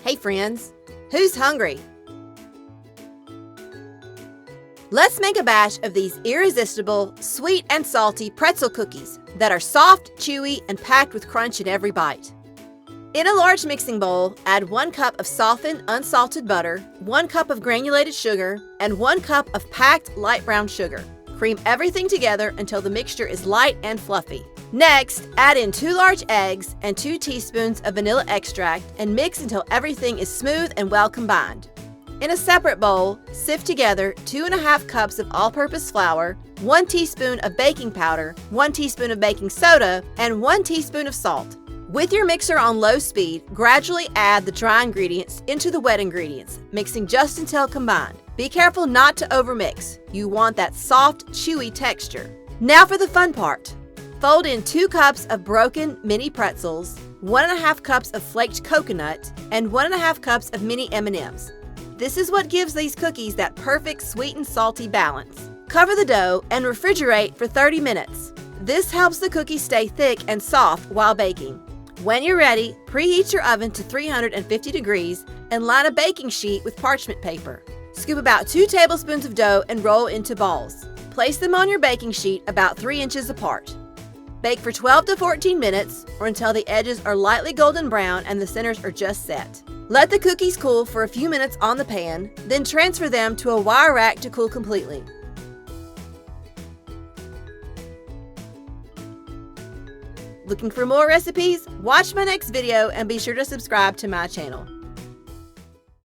Hey friends, who's hungry? Let's make a batch of these irresistible, sweet and salty pretzel cookies that are soft, chewy, and packed with crunch in every bite. In a large mixing bowl, add 1 cup of softened, unsalted butter, 1 cup of granulated sugar, and 1 cup of packed light brown sugar. Cream everything together until the mixture is light and fluffy. Next, add in 2 large eggs and 2 teaspoons of vanilla extract and mix until everything is smooth and well combined. In a separate bowl, sift together 2½ cups of all-purpose flour, 1 teaspoon of baking powder, 1 teaspoon of baking soda, and 1 teaspoon of salt. With your mixer on low speed, gradually add the dry ingredients into the wet ingredients, mixing just until combined. Be careful not to overmix. You want that soft, chewy texture. Now for the fun part. Fold in 2 cups of broken mini pretzels, 1½ cups of flaked coconut, and 1½ cups of mini M&Ms. This is what gives these cookies that perfect sweet and salty balance. Cover the dough and refrigerate for 30 minutes. This helps the cookies stay thick and soft while baking. When you're ready, preheat your oven to 350 degrees and line a baking sheet with parchment paper. Scoop about 2 tablespoons of dough and roll into balls. Place them on your baking sheet about 3 inches apart. Bake for 12 to 14 minutes or until the edges are lightly golden brown and the centers are just set. Let the cookies cool for a few minutes on the pan, then transfer them to a wire rack to cool completely. Looking for more recipes? Watch my next video and be sure to subscribe to my channel.